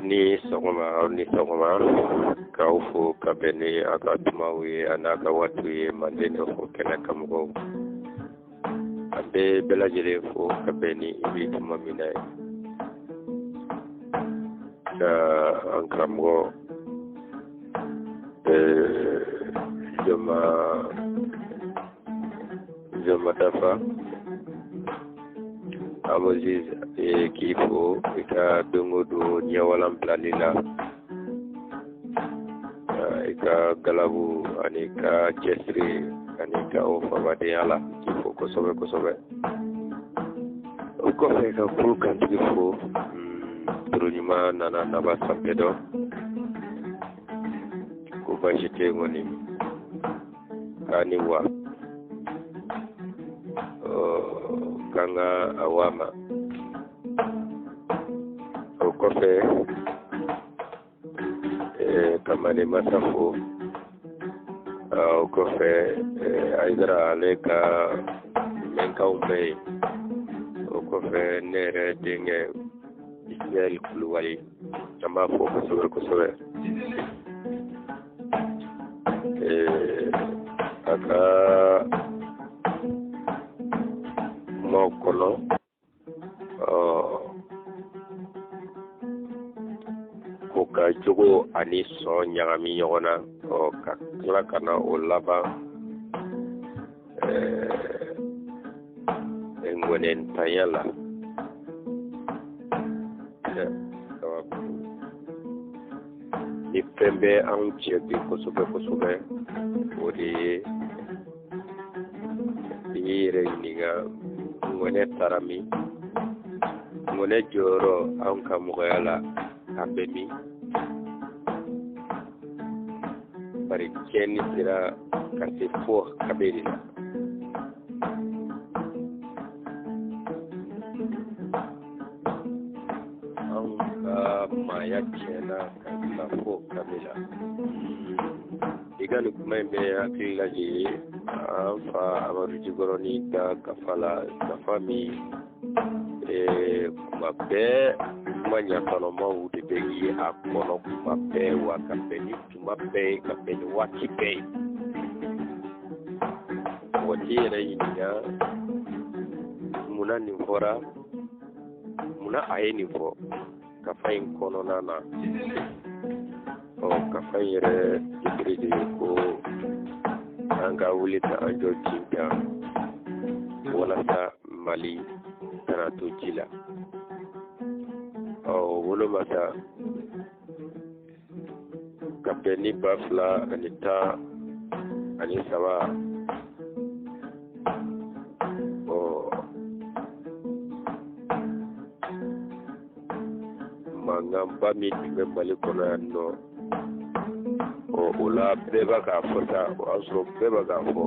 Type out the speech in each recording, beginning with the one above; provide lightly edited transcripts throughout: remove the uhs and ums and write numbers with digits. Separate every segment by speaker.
Speaker 1: Ni sɔgɔma k'aw fo ka bɛn ni a ka tumaw ye a n'a ka waatiw ye Manden fo kɛnɛ kan mɔgɔw an bɛ bɛɛ lajɛlen fo ka bɛn ni i bɛ tuma min na ye ka an karamɔgɔ Joma Dafa Amoziz k'i fo i ka don o don ɲɛwalan bilali la i ka galabu ani ka cɛsiri ani ka o fabadenya la k'i fo kosɛbɛ kosɛbɛ o kɔfɛ ka kuru kantigi fo toroɲuman nana naba sanfɛ dɔ ko baasi tɛ ŋɔni k'a ni wa kanga awama o kɔfɛ kamane masafo o kɔfɛ Aidara ale ka mɛnkanw bɛ yen o kɔfɛ ne yɛrɛ denkɛ Ismaël Kulubali an b'a fɔ kosɛbɛ kosɛbɛ a ka kumaw kɔnɔ ko ka jogo ani sɔn ɲagami ɲɔgɔn na ka tila ka na o laban ŋɔnɛntanya la ni fɛn bɛ anw cɛ bi kosɛbɛ kosɛbɛ o de ye i yɛrɛ ɲininka ŋɔnɛ taara min ŋɔnɛ jɔyɔrɔ anw ka mɔgɔya la a bɛ min bari tiɲɛni sera ka se fo kabere la anw ka maaya tiɲɛna ka bila fo kabere la i ka nin kuma in bɛ hakili lajɛ an fa Amadu Jikɔrɔni ka gafa la gafa min kuma bɛɛ kuma ɲafanamaw de bɛ ye a kɔnɔ kuma bɛɛ wa ka bɛn ni tuma bɛɛ ka bɛn ni waati bɛɛ ye waati yɛrɛ ɲininka munna nin fɔra munna a ye nin fɔ gafa in kɔnɔna na gafa in yɛrɛ titiri de ye ko an ka wuli ka an jɔ ji kan walasa Mali kana to ji la wolomasa ka bɛn ni 2013 mankanba min tun bɛ Mali kɔnɔ yan nɔ o la bɛɛ b'a k'a fɔ sa o y'a sɔrɔ bɛɛ b'a k'a fɔ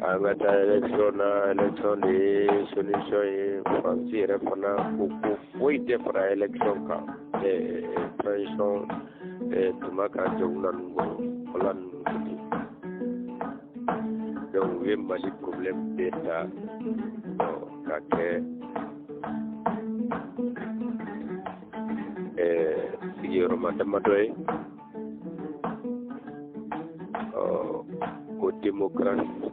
Speaker 1: an ka taa élection na élection de ye solution ye Faransi yɛrɛ fana ko foyi tɛ fara élection kan transition tuma ka jamana ninnu kɔnɔ wala ninnu kɔni donc u ye Mali problème bɛɛ ta ka kɛ sigiyɔrɔma damadɔ ye ko démocratie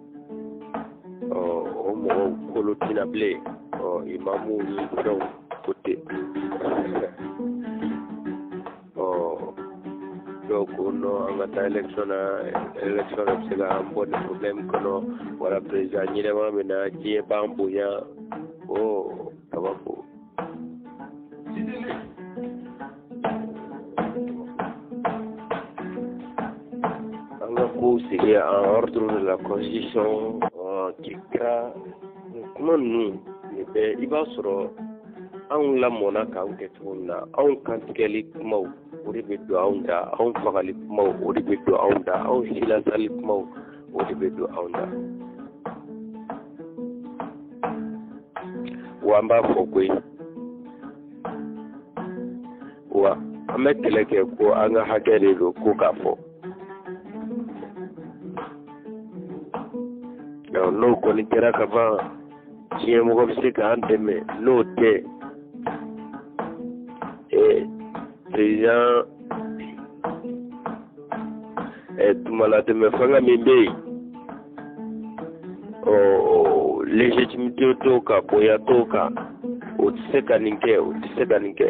Speaker 1: o mɔgɔw kolo tina bilen imamuw ni fɛnw ko ten dɔw ko non an ka taa élection na élection bɛ se ka an bɔ ni problème kɔnɔ wala président ɲɛnama min na diɲɛ b'an bonya kabako ko sigi en ordre de la constitution qui kɛra kuma ninnu nin bɛɛ i b'a sɔrɔ anw lamɔna k'anw kɛ cogo min na anw kantigɛli kumaw o de bɛ don anw da anw fagali kumaw o de bɛ don anw da anw silasali kumaw o de bɛ don anw da wa an b'a fɔ koyi wa an bɛ kɛlɛ kɛ ko an ka hakɛ de don ko k'a fɔ n'o kɔni kɛra ka ban tiɲɛ mɔgɔ bɛ se k'an dɛmɛ n'o tɛ président tumalatɛmɛ fanga min bɛ yen légitimité t'o kan bonya t'o kan o tɛ se ka nin kɛ o tɛ se ka nin kɛ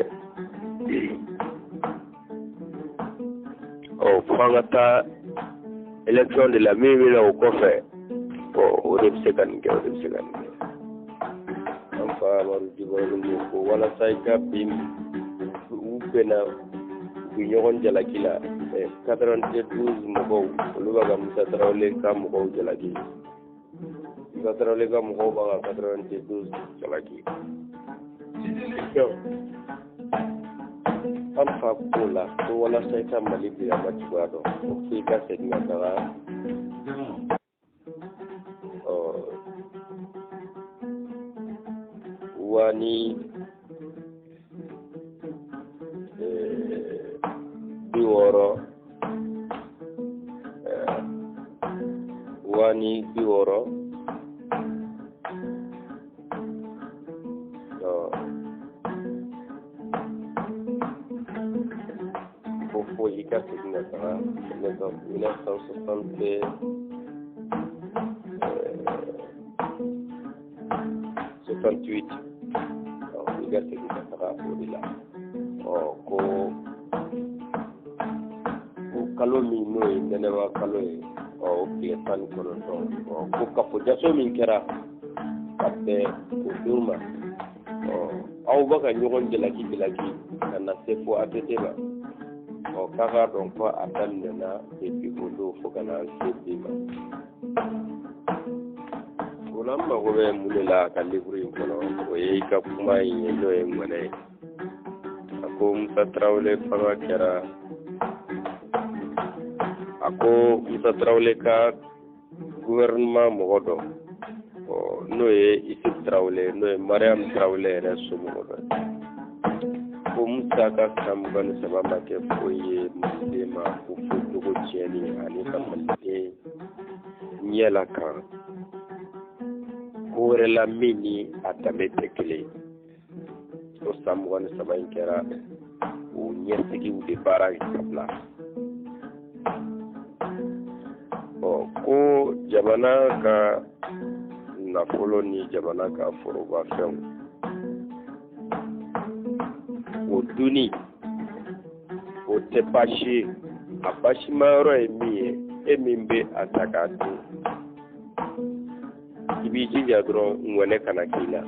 Speaker 1: f'an ka taa élection de la min bɛ na o kɔfɛ o de bɛ se ka nin kɛ o de bɛ se ka nin kɛ an fa Amadu Dibɔn ko ko walasa i ka bin u bɛnna u bɛ ɲɔgɔn jalaki la 92 mɔgɔw olu b'a ka Musa Tarawele ka mɔgɔw jalaki Musa Tarawele ka mɔgɔw b'a ka 92 jalaki an fa ko la ko walasa i ka Mali bila ma cogoya dɔn ko f'i ka segin ka taga wani 60 wani 60 faut y casser une affaire 1960 68 y casser une affaire au-delà ko kalo min n'o ye nɛnɛma kalo ye o tile 19 ko kafojaso min kɛra ka bɛn o don ma aw bɛ ka ɲɔgɔn jalaki ka na se fo ATT ma k'a k'a dɔn ko a daminɛna depuis o don fo ka na se bi ma o la n mago bɛ mun de la ka livre in kɔnɔ o ye i ka kuma in ye n'o ye ŋɔnɛ ye a ko Musa Tarawele fanga kɛra a ko Musa Tarawele ka gouvernement mɔgɔ dɔ n'o ye Isuf Tarawele n'o ye Mariam Tarawele yɛrɛ somɔgɔ dɔ ko Musa ka san 23 ma kɛ foyi ye Maliden ma ko fo jogo tiɲɛni ani ka Maliden ɲɛ la kan ko wɛrɛ la min ni a danbe tɛ kelen o san 23 in kɛra o ɲɛsigiw de baara ka bila ko jamana ka nafolo ni jamana ka foroba fɛnw o dunni o tɛ baasi ye a baasimayɔrɔ ye min ye e min bɛ a ta k'a dun i b'i jija dɔrɔn ŋɔnɛ kana k'i la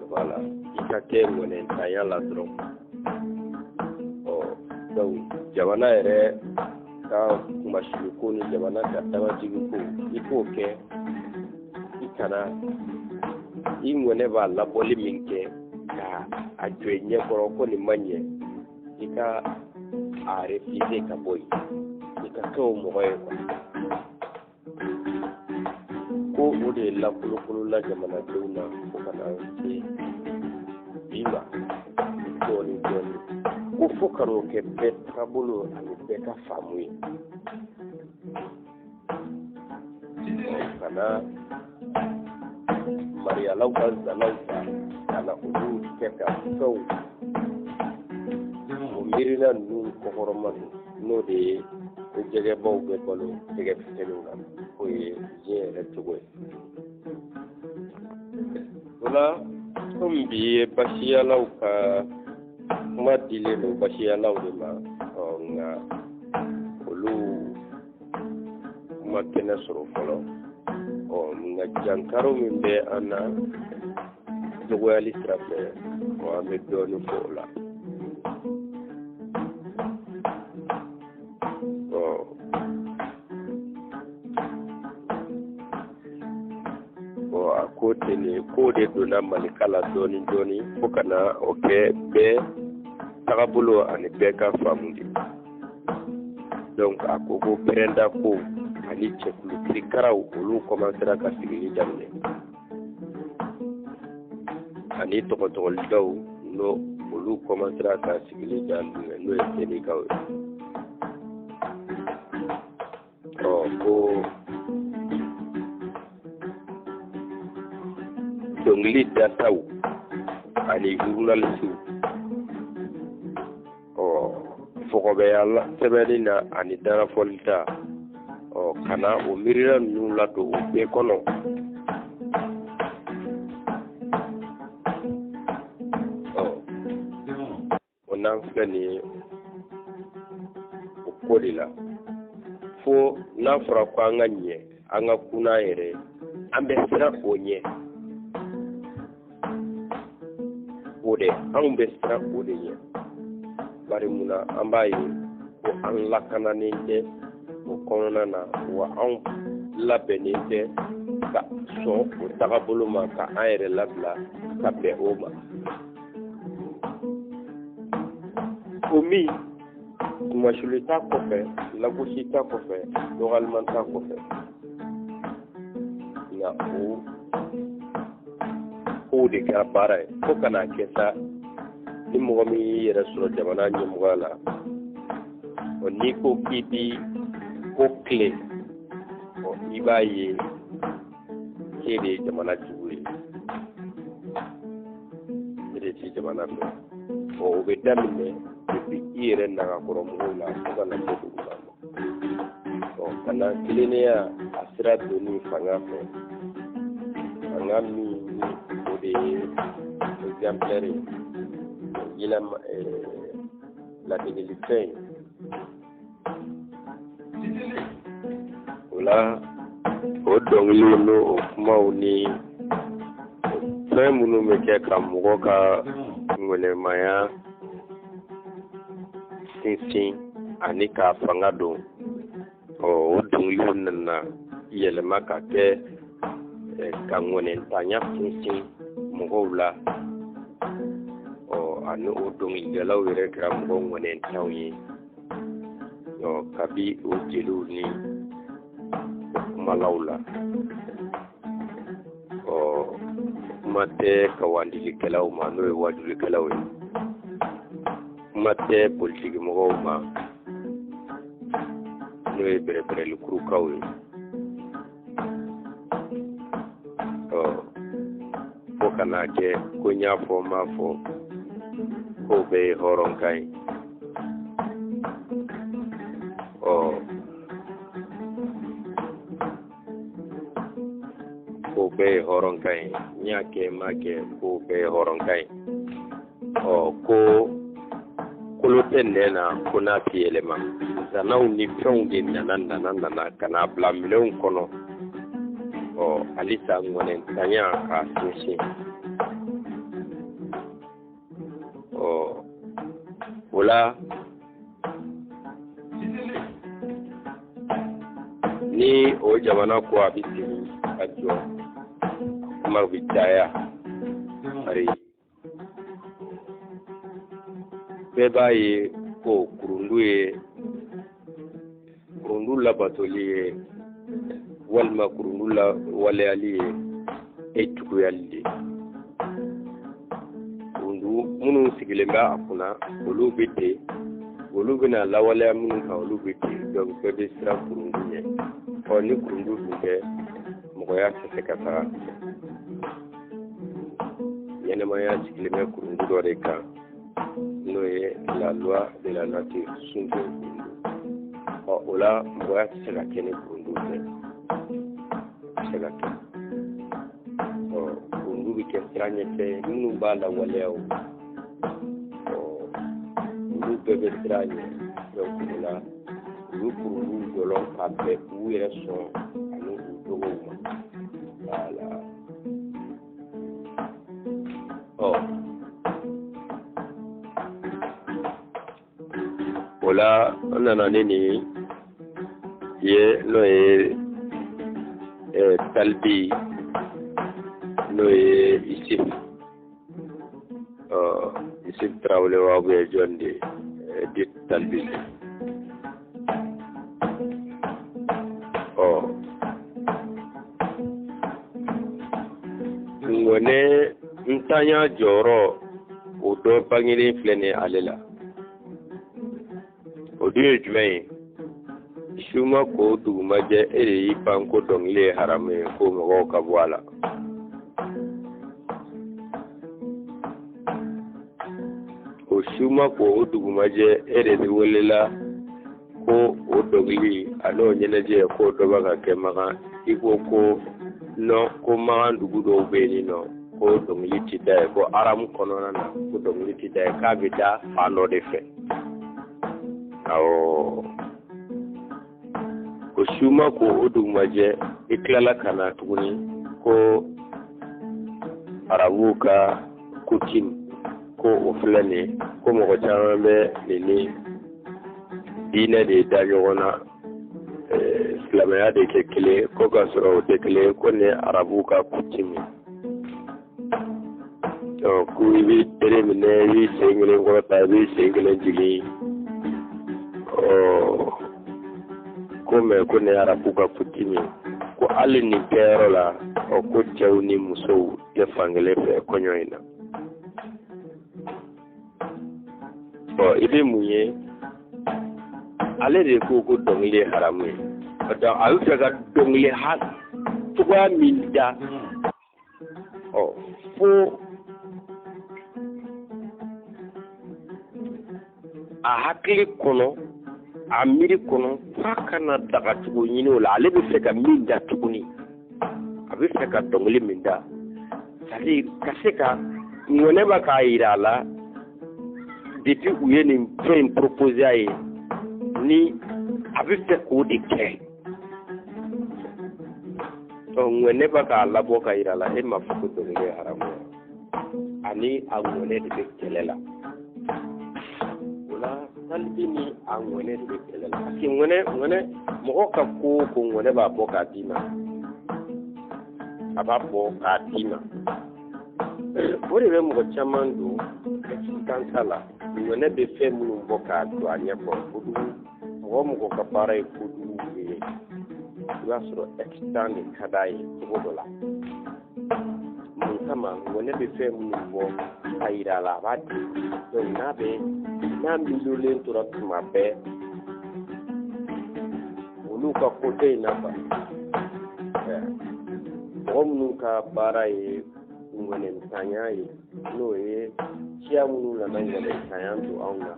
Speaker 1: voilà i ka kɛ ŋɔnɛntanya la dɔrɔn donc jamana yɛrɛ ka kumasigi ko ni jamana ka dabatigi ko i k'o kɛ i kana i ŋɔnɛ b'a labɔli min kɛ ka a jɔ i ɲɛkɔrɔ ko nin ma ɲɛ i ka a refuser ka bɔ yen i ka kɛ o mɔgɔ ye ko o de lakolokolola jamanadenw na fo ka na se bi ma dɔɔnin dɔɔnin ko fo ka n'o kɛ bɛɛ taabolo ani bɛɛ ka faamu ye kana mariyalaw ka zanaw ta ka na olu kɛ ka fɛnw o miirina ninnu kɔkɔrɔma n'o de ye ko jɛgɛbaw bɛ balo jɛgɛ fitiniw na o ye diɲɛ yɛrɛ cogo ye o la komi bi ye basiyalaw ka kuma dilen don basiyalaw de ma nka olu ma kɛnɛ sɔrɔ fɔlɔ nka jankaro min bɛ an na dɔgɔyali sira fɛ an bɛ dɔɔnin fɔ o la a ko ten de ko de donna Malika la dɔɔnin dɔɔnin fo ka na o kɛ bɛɛ tagabolo ani bɛɛ ka faamu de donc a ko ko pɛrɛnda ko ani cɛkulu kirikaraw olu commencera ka sigili daminɛ ani tɔgɔtɔgɔlidaw n'o olu commencera ka sigili daminɛ n'o ye senikaw ye ko dongli dataw ani journaliste fogobe yalla sebelina ani dara folta kana o mirira nula do be kono onan fani o kodila fo na fura ko anganye anga kuna yere ambe sira onye ode ambe sira ode ye bari muna ambaye ko an lakana ninte ko konna na wa an labenite ka so o tagabolo ma ka ayre labla ka be oma omi mashulita ko fe lagushita ko fe normalement ko fe ya o de ka bara ko kana kesa ni mɔgɔ min y'i yɛrɛ sɔrɔ jamana ɲɛmɔgɔ la n'i ko k'i bi ko tile i b'a ye k'e de ye jamana jugu ye e de ti jamana fɛ o bɛ daminɛ depuis i yɛrɛ nagakɔrɔmɔgɔw la fo ka na se dugu la ka na tilennenya a sira donni fanga fɛ fanga min o de ye exemplaire ye la délivrance ola o dɔnkiliw n'o kumaw ni fɛn minnu bɛ kɛ ka mɔgɔ ka ŋɛnɛmaya sinsin ani k'a fanga don o dɔnkiliw nana yɛlɛma ka kɛ ka ŋɛnɛntanya sinsin mɔgɔw la ani o dɔnkilidalaw yɛrɛ kɛra mɔgɔ ŋɛnɛntanw ye kabi o jeliw ni kumalaw la kuma tɛ kawandilikɛlaw ma n'o ye wajulikɛlaw ye kuma tɛ politiki mɔgɔw ma n'o ye bɛrɛbɛrɛlikurukaw ye fo kana kɛ ko n y'a fɔ n m'a fɔ ko bɛɛ ye hɔrɔnkan ye ko bɛɛ ye hɔrɔnkan ye n y'a kɛ n m'a kɛ ko bɛɛ ye hɔrɔnkan ye ko kolo tɛ nɛn na ko n'a tɛ yɛlɛma zanaw ni fɛnw de nana ka n'a bila minɛnw kɔnɔ halisa ŋɛnɛntanya k'a sinsin o la ni o jamana ko a bɛ sigi ka jɔ kuma bɛ caya bari bɛɛ b'a ye ko kurundu labatoli ye walima kurundu lawaleyali ye juguyali de minnu sigilen bɛ a kunna olu bɛ ten olu bɛna lawaleya minnu kan olu bɛ ten donc bɛɛ bɛ siran kurundu ɲɛ ni kurundu dun tɛ mɔgɔya tɛ se ka taga ɲɛnɛmaya sigilen bɛ kurundu dɔ de kan n'o ye la loi de la nature sunjata kurundu o la mɔgɔya tɛ se ka kɛ ni kurundu tɛ se ka kɛ kurundu bɛ kɛ siran ɲɛfɛ minnu b'a lawaleya olu bɛɛ bɛ siran ɲɛ donc o la olu kurundu jɔlɔ ka bɛn k'u yɛrɛ sɔn ani u dogow ma voilà o la an nana ni nin ye n'o ye Talbi n'o ye Isif Traoré wa bɛ jɔn de di Talbi ŋɔnɛ ntanya jɔyɔrɔ o dɔ bangelen filɛ nin ye ale la o dun ye jumɛn ye suma ko dugumajɛ e de y'i pan ko dɔnkili ye haramu ye ko mɔgɔw ka bɔ a la o shuma ko o dugumaje ere ni wolela ko o dogli ano nyeneje ko doba ka kemaga iko ko no ko ma ndugu do beni no ko dogli tidai ko aram kono na ko dogli tidai ka bida fano de fe awo ko shuma ko o dugumaje iklala kana tuguni ko arabu ka kutin ko o filane ko mo caman bɛ nini diinɛ de da ɲɔgɔn na silamɛya de kɛ kelen ko ka sɔrɔ o tɛ kelen ko ni arabu ka kutin ko i bɛ tere minɛ i bɛ sen kelen kɔrɔta i bɛ sen kelen jigin ko mɛ ko ni arabu ka kutin ko hali nin kɛyɔrɔ la ko cɛw ni musow tɛ fankelen fɛ kɔɲɔ in na. I bɛ mun ye ale de ko dɔnkili haramu ye a bɛ fɛ ka dɔnkili cogoya min da fo a hakili kɔnɔ a miiri kɔnɔ f'a kana dagacogo ɲini o la ale bɛ fɛ ka min da tuguni a bɛ fɛ ka dɔnkili min da ka se ka ŋɔnɛ b'a k'a yira a la depuis u ye nin fɛn in proposé a ye ni a bɛ fɛ k'o de kɛ ŋɔnɛ b'a k'a labɔ ka yira a la e ma fɔ ko dɔnkili ye haramu ye ani a ŋɔnɛ de bɛ kɛlɛ la o la hali ni a ŋɔnɛ de bɛ kɛlɛ la parce que ŋɔnɛ mɔgɔ ka ko o ko ŋɔnɛ b'a bɔ k'a d'i ma a b'a bɔ k'a d'i ma o de bɛ mɔgɔ caman don existence la ŋɔnɛ bɛ fɛn minnu bɔ k'a don a ɲɛkɔrɔ kojugu mɔgɔ ka baara ye kojugu ye i b'a sɔrɔ existence de ka d'a ye cogo dɔ la mun kama ŋɔnɛ bɛ fɛn minnu bɔ a yira a la a b'a di n'a milolen tora tuma bɛɛ olu ka côté in na mɔgɔ minnu ka baara ye ŋɔnɛntanya ye n'o ye siya minnu nana ŋɔnɛntanya don anw na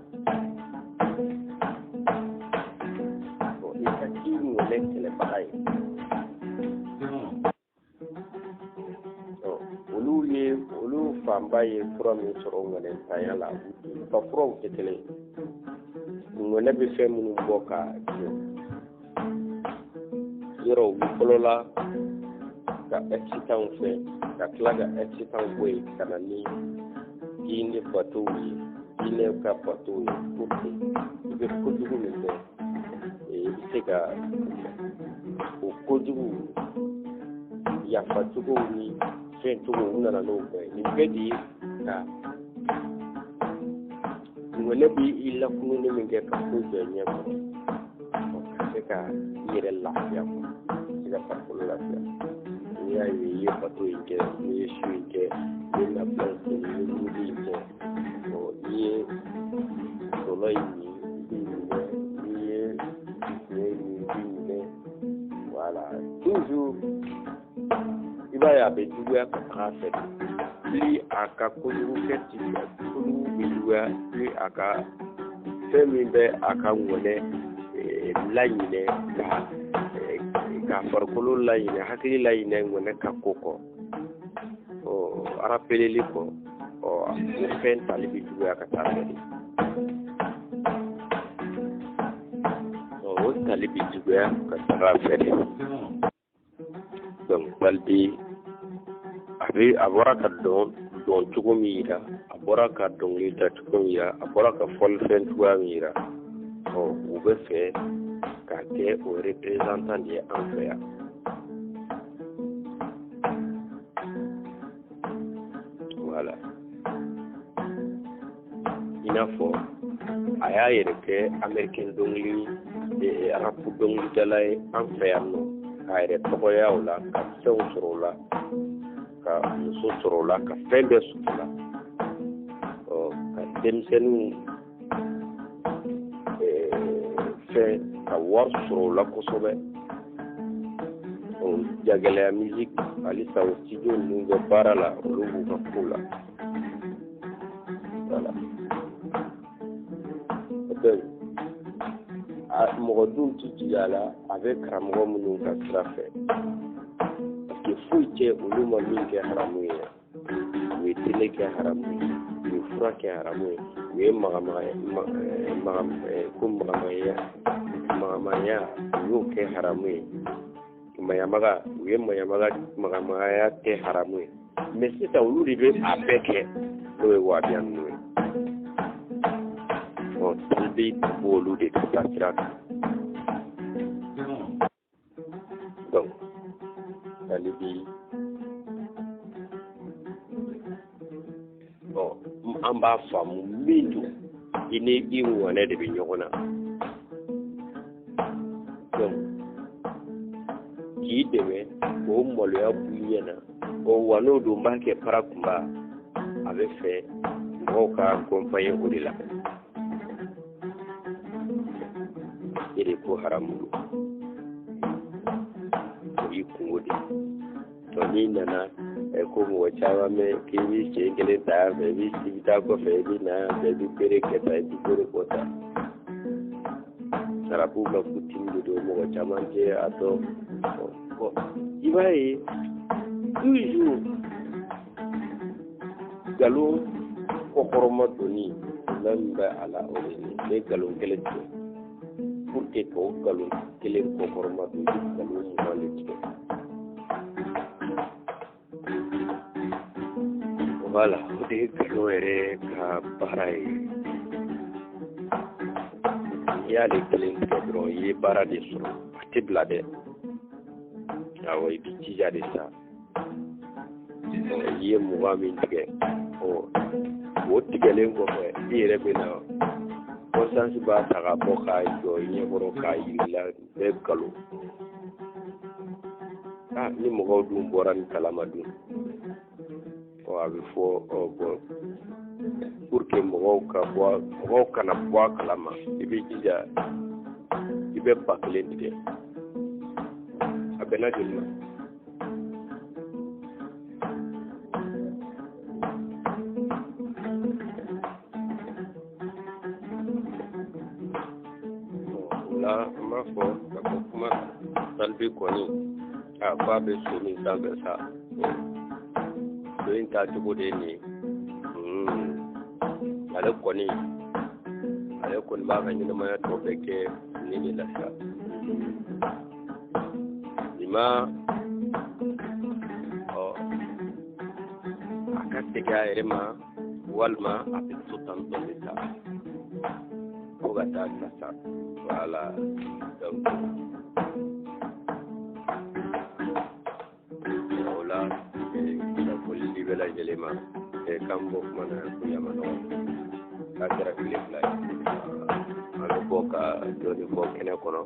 Speaker 1: i ka k'i ŋɔnɛ kɛlɛbaga ye olu fanba ye fura min sɔrɔ ŋɔnɛntanya la u ka furaw tɛ kelen ŋɔnɛ bɛ fɛn minnu bɔ ka kɛ yɔrɔ u fɔlɔ la ka excitant fɛ ka tila ka excitant bɔ yen ka na ni diinɛ batow ye diinɛ ka batow ye pour que i bɛ kojugu min kɛ i bɛ se ka o kojugu yafacogo ni fɛn cogo u nana n'o bɛɛ nin bɛɛ de ye ka ŋɔnɛ bɛ i lakununi min kɛ ka ko jɔ ɲɛ kɔrɔ ka se ka i yɛrɛ lafiya ka se ka farikolo lafiya n'i y'a ye i ye bato in kɛ n'i ye su in kɛ i ye labɛn kɛ i ye wuli in kɛ i ye tɔlɔ in min i bɛ minɛ n'i ye fiɲɛ min i bɛ minɛ voilà toujours i b'a ye a bɛ juguya ka taga fɛ ni a ka kojugu kɛ kojugu bɛ juguya ni a ka fɛn min bɛ a ka ŋɔnɛ laɲinɛ ka farikolo laɲinɛ hakili laɲinɛ ŋɔnɛ ka ko kɔ arapeleli kɔ o fɛn tali bɛ juguya ka taa fɛ de o tali bɛ juguya ka taga fɛ de donc balidi a bɔra ka dɔn cogo min yira a bɔra ka dɔnkili da cogo min yira a bɔra ka fɔlifɛn cogoya min yira u bɛ fɛ k'a kɛ o représentant de ye an fɛ yan voilà i n'a fɔ a y'a yɛrɛ kɛ américain dɔnkili arabu dɔnkilidala ye an fɛ yan nɔ k'a yɛrɛ tɔgɔya o la ka fɛnw sɔrɔ o la ka muso sɔrɔ o la ka fɛn bɛɛ sɔrɔ o la ka denmisɛnninw fɛn ka wari sɔrɔ o la kosɛbɛ jagɛlɛya musique halisa o studio ninnu bɛ baara la olu b'u ka ko la voilà donc mɔgɔ dun ti jija la a bɛ karamɔgɔ minnu ka sira fɛ parce que foyi tɛ olu ma min kɛ haramu ye u ye tele kɛ haramu ye u ye fura kɛ haramu ye u ye magamaya u y'o kɛ haramu ye mayamaga u ye magamaya kɛ haramu ye mais sisan olu de bɛ a bɛɛ kɛ n'o ye wahabiya ninnu ye talibé b'olu de ka sira kan donc talibé an b'a faamu min don i ni i ŋɔnɛ de bɛ ɲɔgɔn na donc k'i dɛmɛ o maloya b'u ɲɛna wa n'o don b'a kɛ para kunba a bɛ fɛ mɔgɔw ka accompagner o de la e de ko haramu don o y'i kungo de to n'i nana ko mɔgɔ caman bɛ k'i b'i sen kelen ta yan fɛ i bɛ taa kɔfɛ i bɛ na yan fɛ i bɛ bere kɛ tan i bɛ bere kɔ tan sarabu ka kutini de don mɔgɔ caman tɛ a dɔn i b'a ye toujours nkalon kɔkɔrɔma donni min bɛ a la o de ye ne nkalon kelen tigɛ pour que k'o nkalon kelen kɔkɔrɔma don i bɛ nkalon 20 de tigɛ voilà o de ye nkalon yɛrɛ ka baara ye n'i y'ale kelen tigɛ dɔrɔn i ye baara de sɔrɔ a tɛ bila dɛ awɔ i b'i jija de sa i ye 20 min tigɛ o tigɛlen kɔfɛ i yɛrɛ bɛ na conscience b'a ta ka bɔ k'a jɔ i ɲɛkɔrɔ k'a yirila bɛɛ nkalon ni mɔgɔw dun bɔra ni kalama dun a bɛ fɔ bon pour que mɔgɔw kana bɔ a kalama i bɛ jija i bɛ ba kelen tigɛ a bɛɛ lajɛlen ma o la an b'a fɔ ka fɔ kuma talibé kɔni f'a bɛ so min sanfɛ sa in ta cogo de ye nin ale kɔni b'a ka ɲɛnamaya tɔ bɛɛ kɛ ni de la sa nin ma a ka segin a yɛrɛ ma walima a bɛ to tan dɔn de ta fo ka taa sa voilà donc o la foli bɛɛ lajɛlen ma k'an bɔ kuma na ko ɲama nɔgɔ k'a kɛra tile 2 ye an bɛ bɔ ka dɔɔnin fɔ kɛnɛ kɔnɔ